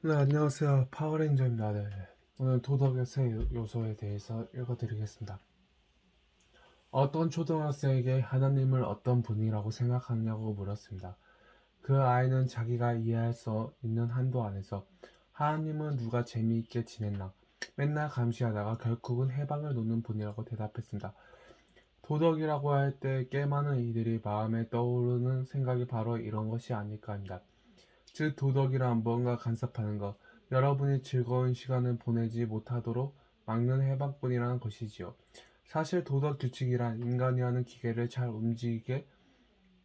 네, 안녕하세요. 파워레인저입니다. 네. 오늘 도덕의 세 요소에 대해서 읽어드리겠습니다. 어떤 초등학생에게 하나님을 어떤 분이라고 생각하느냐고 물었습니다. 그 아이는 자기가 이해할 수 있는 한도 안에서 하나님은 누가 재미있게 지냈나 맨날 감시하다가 결국은 해방을 놓는 분이라고 대답했습니다. 도덕이라고 할 때 꽤 많은 이들이 마음에 떠오르는 생각이 바로 이런 것이 아닐까 합니다. 즉 도덕이란 무언가 간섭하는 것, 여러분이 즐거운 시간을 보내지 못하도록 막는 해방꾼이라는 것이지요. 사실 도덕 규칙이란 인간이 하는 기계를 잘 움직이게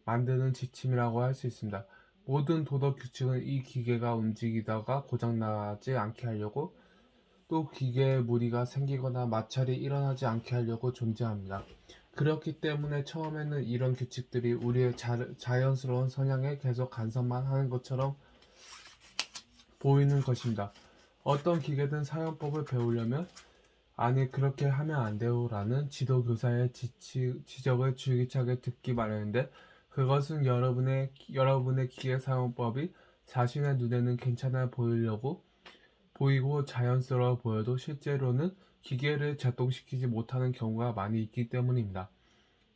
만드는 지침이라고 할 수 있습니다. 모든 도덕 규칙은 이 기계가 움직이다가 고장나지 않게 하려고, 또 기계에 무리가 생기거나 마찰이 일어나지 않게 하려고 존재합니다. 그렇기 때문에 처음에는 이런 규칙들이 우리의 자연스러운 성향에 계속 간섭만 하는 것처럼 보이는 것입니다. 어떤 기계든 사용법을 배우려면 아니 그렇게 하면 안 돼요라는 지도교사의 지적을 줄기차게 듣기 마련인데, 그것은 여러분의 기계 사용법이 자신의 눈에는 괜찮아 보이고 자연스러워 보여도 실제로는 기계를 작동시키지 못하는 경우가 많이 있기 때문입니다.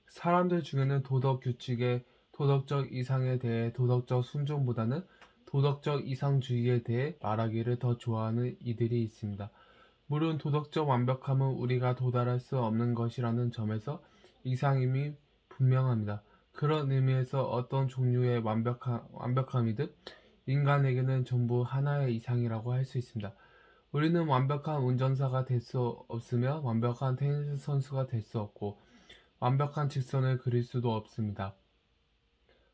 사람들 중에는 도덕 규칙의 도덕적 이상에 대해 도덕적 순종보다는 도덕적 이상주의에 대해 말하기를 더 좋아하는 이들이 있습니다. 물론 도덕적 완벽함은 우리가 도달할 수 없는 것이라는 점에서 이상임이 분명합니다. 그런 의미에서 어떤 종류의 완벽함이든 인간에게는 전부 하나의 이상이라고 할 수 있습니다. 우리는 완벽한 운전사가 될 수 없으며 완벽한 테니스 선수가 될 수 없고 완벽한 직선을 그릴 수도 없습니다.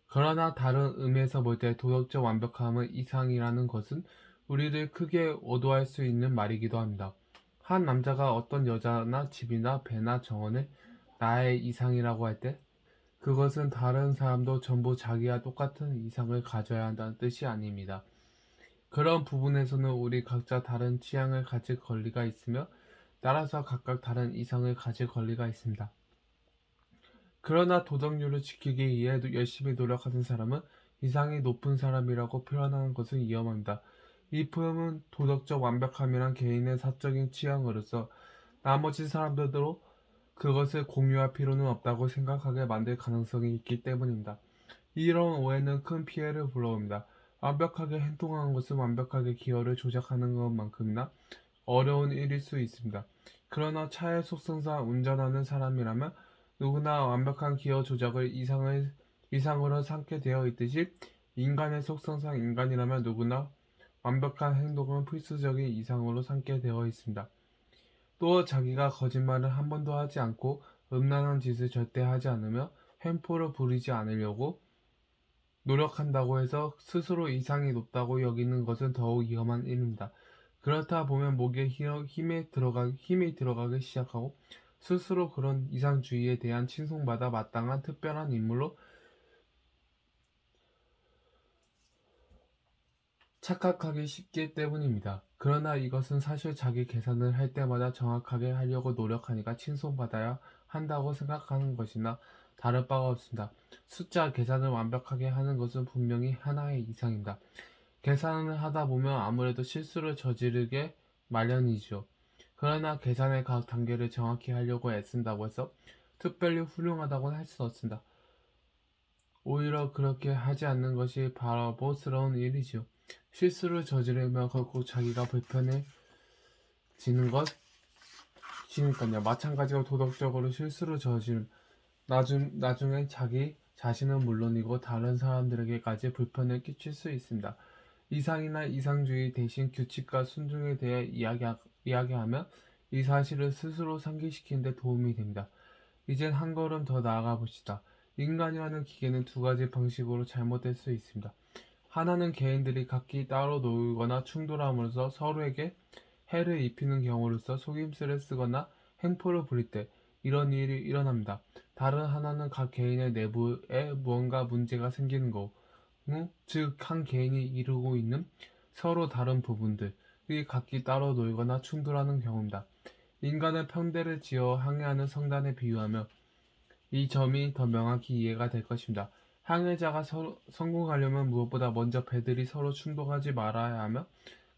그러나 다른 의미에서 볼 때 도덕적 완벽함의 이상이라는 것은 우리를 크게 오도할 수 있는 말이기도 합니다. 한 남자가 어떤 여자나 집이나 배나 정원을 나의 이상이라고 할 때 그것은 다른 사람도 전부 자기와 똑같은 이상을 가져야 한다는 뜻이 아닙니다. 그런 부분에서는 우리 각자 다른 취향을 가질 권리가 있으며 따라서 각각 다른 이상을 가질 권리가 있습니다. 그러나 도덕률을 지키기 위해 열심히 노력하는 사람은 이상이 높은 사람이라고 표현하는 것은 위험합니다. 이 표현은 도덕적 완벽함이란 개인의 사적인 취향으로서 나머지 사람들도 그것을 공유할 필요는 없다고 생각하게 만들 가능성이 있기 때문입니다. 이런 오해는 큰 피해를 불러옵니다. 완벽하게 행동하는 것은 완벽하게 기어를 조작하는 것만큼이나 어려운 일일 수 있습니다. 그러나 차의 속성상 운전하는 사람이라면 누구나 완벽한 기어 조작을 이상으로 삼게 되어 있듯이 인간의 속성상 인간이라면 누구나 완벽한 행동은 필수적인 이상으로 삼게 되어 있습니다. 또 자기가 거짓말을 한 번도 하지 않고 음란한 짓을 절대 하지 않으며 횡포를 부리지 않으려고 노력한다고 해서 스스로 이상이 높다고 여기는 것은 더욱 위험한 일입니다. 그렇다 보면 목에 힘이 들어가기 시작하고 스스로 그런 이상주의에 대한 칭송받아 마땅한 특별한 인물로 착각하기 쉽기 때문입니다. 그러나 이것은 사실 자기 계산을 할 때마다 정확하게 하려고 노력하니까 칭송받아야 한다고 생각하는 것이나 다를 바가 없습니다. 숫자 계산을 완벽하게 하는 것은 분명히 하나의 이상입니다. 계산을 하다 보면 아무래도 실수를 저지르게 마련이죠. 그러나 계산의 각 단계를 정확히 하려고 애쓴다고 해서 특별히 훌륭하다고는 할 수 없습니다. 오히려 그렇게 하지 않는 것이 바보스러운 일이지요. 실수를 저지르면 결국 자기가 불편해지는 것이니까요. 마찬가지로 도덕적으로 실수를 저지르면 나중에 자기 자신은 물론이고 다른 사람들에게까지 불편을 끼칠 수 있습니다. 이상이나 이상주의 대신 규칙과 순종에 대해 이야기하면 이 사실을 스스로 상기시키는 데 도움이 됩니다. 이젠 한 걸음 더 나아가 봅시다. 인간이라는 기계는 두 가지 방식으로 잘못될 수 있습니다. 하나는 개인들이 각기 따로 놀거나 충돌함으로써 서로에게 해를 입히는 경우로서 속임수를 쓰거나 행포를 부릴 때 이런 일이 일어납니다. 다른 하나는 각 개인의 내부에 무언가 문제가 생기는 경우, 즉 한 개인이 이루고 있는 서로 다른 부분들이 각기 따로 놀거나 충돌하는 경우입니다. 인간은 평대를 지어 항해하는 성단에 비유하며 이 점이 더 명확히 이해가 될 것입니다. 항해자가 성공하려면 무엇보다 먼저 배들이 서로 충돌하지 말아야 하며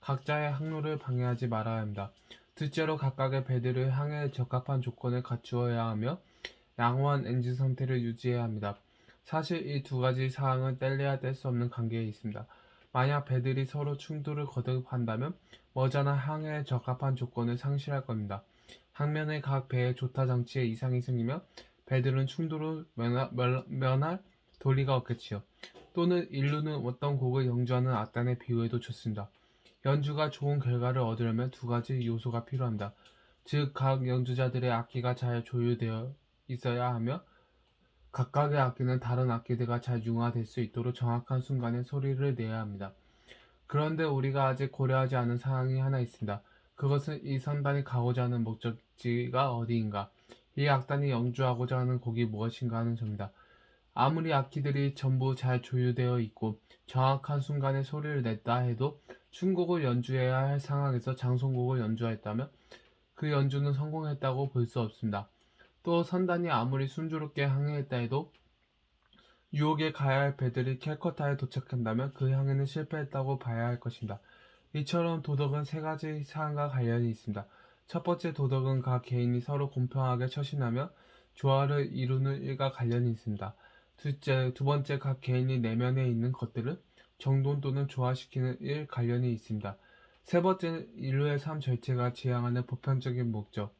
각자의 항로를 방해하지 말아야 합니다. 둘째로 각각의 배들을 항해에 적합한 조건을 갖추어야 하며 양호한 엔진 상태를 유지해야 합니다. 사실 이 두 가지 사항은 뗄래야 뗄 수 없는 관계에 있습니다. 만약 배들이 서로 충돌을 거듭한다면 머지않아 항해에 적합한 조건을 상실할 겁니다. 항면의 각 배의 조타 장치에 이상이 생기면 배들은 충돌을 면할 도리가 없겠지요. 또는 인류는 어떤 곡을 연주하는 악단의 비유에도 좋습니다. 연주가 좋은 결과를 얻으려면 두 가지 요소가 필요합니다. 즉, 각 연주자들의 악기가 잘 조율되어 있어야 하며 각각의 악기는 다른 악기들과 잘 융화될 수 있도록 정확한 순간에 소리를 내야 합니다. 그런데 우리가 아직 고려하지 않은 사항이 하나 있습니다. 그것은 이 선단이 가고자 하는 목적지가 어디인가, 이 악단이 연주하고자 하는 곡이 무엇인가 하는 점입니다. 아무리 악기들이 전부 잘 조율되어 있고 정확한 순간에 소리를 냈다 해도 춤곡을 연주해야 할 상황에서 장송곡을 연주했다면 그 연주는 성공했다고 볼 수 없습니다. 또 선단이 아무리 순조롭게 항해했다 해도 유혹에 가야 할 배들이 캘커타에 도착한다면 그 항해는 실패했다고 봐야 할 것입니다. 이처럼 도덕은 세 가지 사항과 관련이 있습니다. 첫 번째, 도덕은 각 개인이 서로 공평하게 처신하며 조화를 이루는 일과 관련이 있습니다. 두 번째, 각 개인이 내면에 있는 것들을 정돈 또는 조화시키는 일 관련이 있습니다. 세 번째, 인류의 삶 전체가 지향하는 보편적인 목적,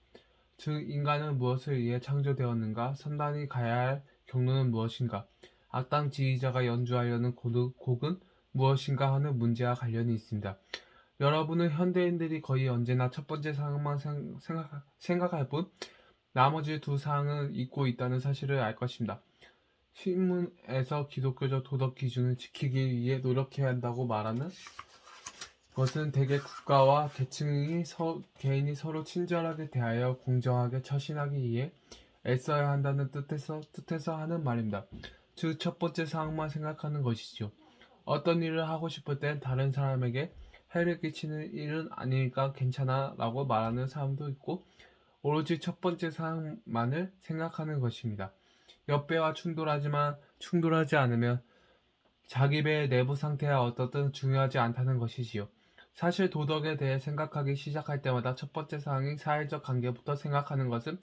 즉 인간은 무엇을 위해 창조되었는가, 선단이 가야 할 경로는 무엇인가, 악당 지휘자가 연주하려는 곡은 무엇인가 하는 문제와 관련이 있습니다. 여러분은 현대인들이 거의 언제나 첫 번째 사항만 생각할 뿐 나머지 두 사항은 잊고 있다는 사실을 알 것입니다. 신문에서 기독교적 도덕 기준을 지키기 위해 노력해야 한다고 말하는 것은 대개 국가와 개인이 서로 친절하게 대하여 공정하게 처신하기 위해 애써야 한다는 뜻에서 하는 말입니다. 즉, 첫 번째 사항만 생각하는 것이죠. 어떤 일을 하고 싶을 땐 다른 사람에게 해를 끼치는 일은 아니니까 괜찮아 라고 말하는 사람도 있고, 오로지 첫 번째 사항만을 생각하는 것입니다. 옆배와 충돌하지 않으면 자기 배의 내부 상태가 어떻든 중요하지 않다는 것이지요. 사실 도덕에 대해 생각하기 시작할 때마다 첫 번째 사항인 사회적 관계부터 생각하는 것은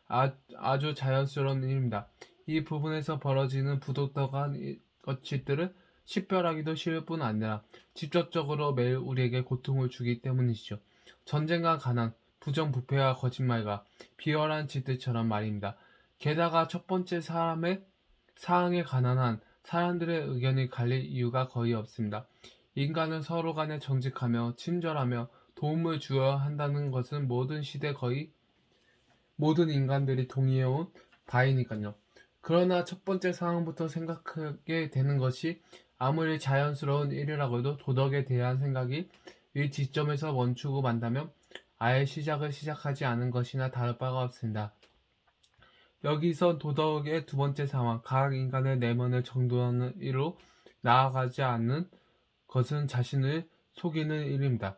아주 자연스러운 일입니다. 이 부분에서 벌어지는 부도덕한 것들은 식별하기도 쉬울 뿐 아니라 직접적으로 매일 우리에게 고통을 주기 때문이죠. 전쟁과 가난, 부정부패와 거짓말과 비열한 짓들처럼 말입니다. 게다가 첫 번째 사항에 관한 사람들의 의견이 갈릴 이유가 거의 없습니다. 인간은 서로 간에 정직하며 친절하며 도움을 주어야 한다는 것은 모든 시대 거의 모든 인간들이 동의해온 바이니까요. 그러나 첫 번째 상황부터 생각하게 되는 것이 아무리 자연스러운 일이라고도 도덕에 대한 생각이 이 지점에서 멈추고 만다면 아예 시작하지 않은 것이나 다를 바가 없습니다. 여기서 도덕의 두 번째 상황, 각 인간의 내면을 정돈하는 일로 나아가지 않는 것은 자신을 속이는 일입니다.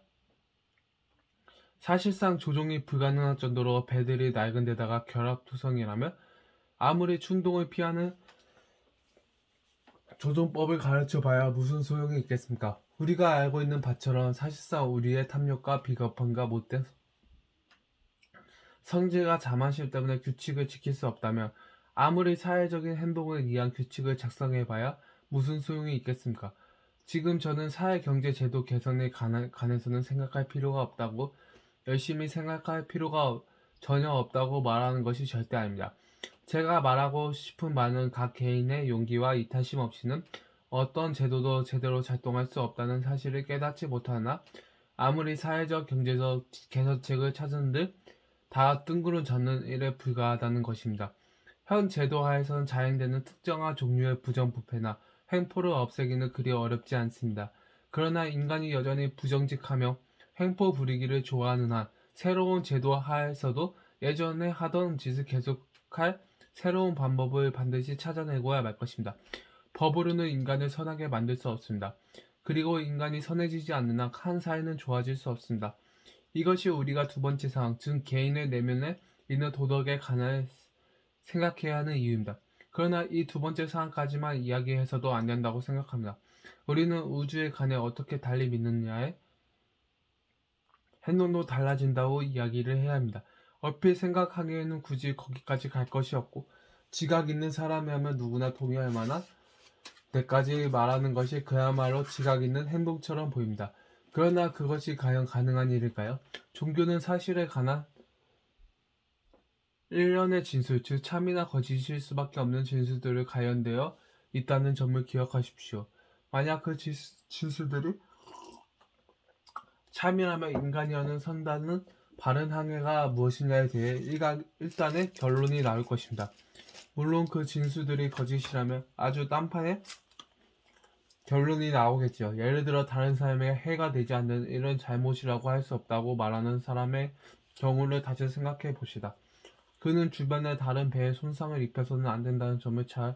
사실상 조종이 불가능할 정도로 배들이 낡은 데다가 결합투성이라면 아무리 충동을 피하는 조종법을 가르쳐 봐야 무슨 소용이 있겠습니까? 우리가 알고 있는 바처럼 사실상 우리의 탐욕과 비겁함과 못된 성질과 자만심 때문에 규칙을 지킬 수 없다면 아무리 사회적인 행동을 위한 규칙을 작성해봐야 무슨 소용이 있겠습니까? 지금 저는 사회경제제도 개선에 관해서는 생각할 필요가 없다고, 열심히 생각할 필요가 전혀 없다고 말하는 것이 절대 아닙니다. 제가 말하고 싶은 바는 각 개인의 용기와 이타심 없이는 어떤 제도도 제대로 작동할 수 없다는 사실을 깨닫지 못하나 아무리 사회적 경제적 개선책을 찾은들 다 뜬구름 잡는 일에 불과하다는 것입니다. 현 제도 하에서는 자행되는 특정한 종류의 부정부패나 횡포를 없애기는 그리 어렵지 않습니다. 그러나 인간이 여전히 부정직하며 횡포 부리기를 좋아하는 한 새로운 제도 하에서도 예전에 하던 짓을 계속할 새로운 방법을 반드시 찾아내고야 말 것입니다. 법으로는 인간을 선하게 만들 수 없습니다. 그리고 인간이 선해지지 않는 한 한 사회는 좋아질 수 없습니다. 이것이 우리가 두 번째 사항, 즉 개인의 내면에 있는 도덕에 관해 생각해야 하는 이유입니다. 그러나 이 두 번째 사항까지만 이야기해서도 안 된다고 생각합니다. 우리는 우주에 관해 어떻게 달리 믿느냐에 행동도 달라진다고 이야기를 해야 합니다. 얼핏 생각하기에는 굳이 거기까지 갈 것이 없고 지각 있는 사람이라면 누구나 동의할 만한 때까지 말하는 것이 그야말로 지각 있는 행동처럼 보입니다. 그러나 그것이 과연 가능한 일일까요? 종교는 사실에 관한 일련의 진술, 즉 참이나 거짓일 수밖에 없는 진술들을 가연되어 있다는 점을 기억하십시오. 만약 그 진술들이 참이라면 인간이 하는 선다는 바른 항해가 무엇인가에 대해 일단의 결론이 나올 것입니다. 물론 그 진술들이 거짓이라면 아주 딴판의 결론이 나오겠죠. 예를 들어 다른 사람에게 해가 되지 않는 이런 잘못이라고 할 수 없다고 말하는 사람의 경우를 다시 생각해 봅시다. 그는 주변의 다른 배에 손상을 입혀서는 안 된다는 점을 잘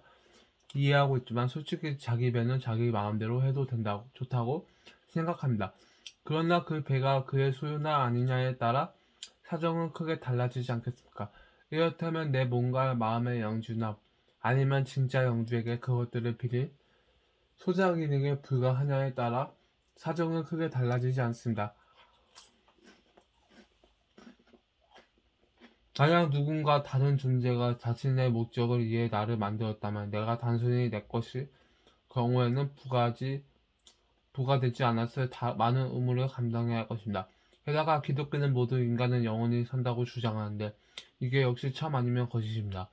이해하고 있지만 솔직히 자기 배는 자기 마음대로 해도 좋다고 생각합니다. 그러나 그 배가 그의 소유나 아니냐에 따라 사정은 크게 달라지지 않겠습니까? 이렇다면 내 몸과 마음의 영주나 아니면 진짜 영주에게 그것들을 빌릴 소작인에게 불과하냐에 따라 사정은 크게 달라지지 않습니다. 만약 누군가 다른 존재가 자신의 목적을 위해 나를 만들었다면 내가 단순히 내 것일 경우에는 부과되지 않았을 많은 의무를 감당해야 할 것입니다. 게다가 기독교는 모두 인간은 영원히 산다고 주장하는데 이게 역시 참 아니면 거짓입니다.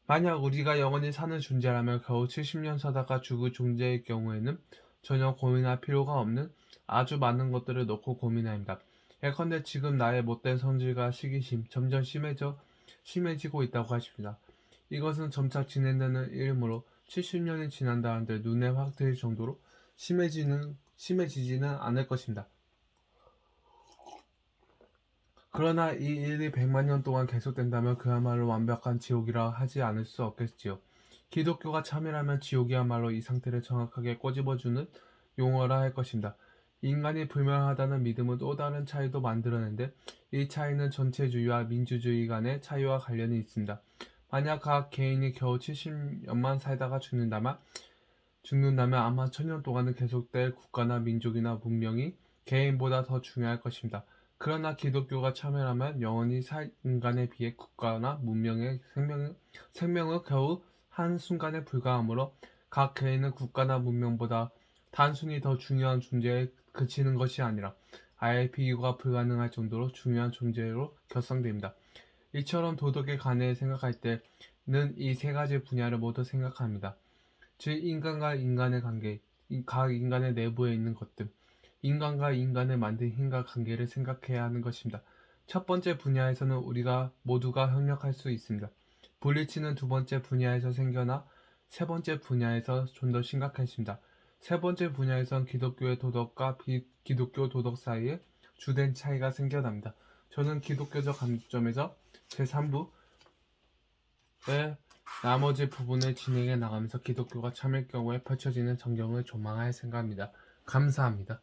만약 우리가 영원히 사는 존재라면 겨우 70년 사다가 죽을 존재일 경우에는 전혀 고민할 필요가 없는 아주 많은 것들을 놓고 고민해야 합니다. 예컨대 지금 나의 못된 성질과 시기심 점점 심해지고 있다고 하십니다. 이것은 점차 진행되는 일이므로 70년이 지난다는데 눈에 확 트일 정도로 심해지지는 않을 것입니다. 그러나 이 일이 100만 년 동안 계속된다면 그야말로 완벽한 지옥이라 하지 않을 수 없겠지요. 기독교가 참이라면 지옥이야말로 이 상태를 정확하게 꼬집어주는 용어라 할 것입니다. 인간이 불멸하다는 믿음은 또 다른 차이도 만들어내는데 이 차이는 전체주의와 민주주의 간의 차이와 관련이 있습니다. 만약 각 개인이 겨우 70년만 살다가 죽는다면 아마 1000년 동안은 계속될 국가나 민족이나 문명이 개인보다 더 중요할 것입니다. 그러나 기독교가 참여하면 영원히 살 인간에 비해 국가나 문명의 생명은 겨우 한순간에 불과하므로 각 개인은 국가나 문명보다 단순히 더 중요한 존재에 그치는 것이 아니라 아예 비교가 불가능할 정도로 중요한 존재로 결성됩니다. 이처럼 도덕에 관해 생각할 때는 이 세 가지 분야를 모두 생각합니다. 즉 인간과 인간의 관계, 각 인간의 내부에 있는 것들, 인간과 인간을 만든 힘과 관계를 생각해야 하는 것입니다. 첫 번째 분야에서는 우리가 모두가 협력할 수 있습니다. 불일치는 두 번째 분야에서 생겨나 세 번째 분야에서 좀 더 심각해집니다. 세 번째 분야에선 기독교의 도덕과 비기독교 도덕 사이에 주된 차이가 생겨납니다. 저는 기독교적 관점에서 제3부의 나머지 부분을 진행해 나가면서 기독교가 참일 경우에 펼쳐지는 전경을 조망할 생각입니다. 감사합니다.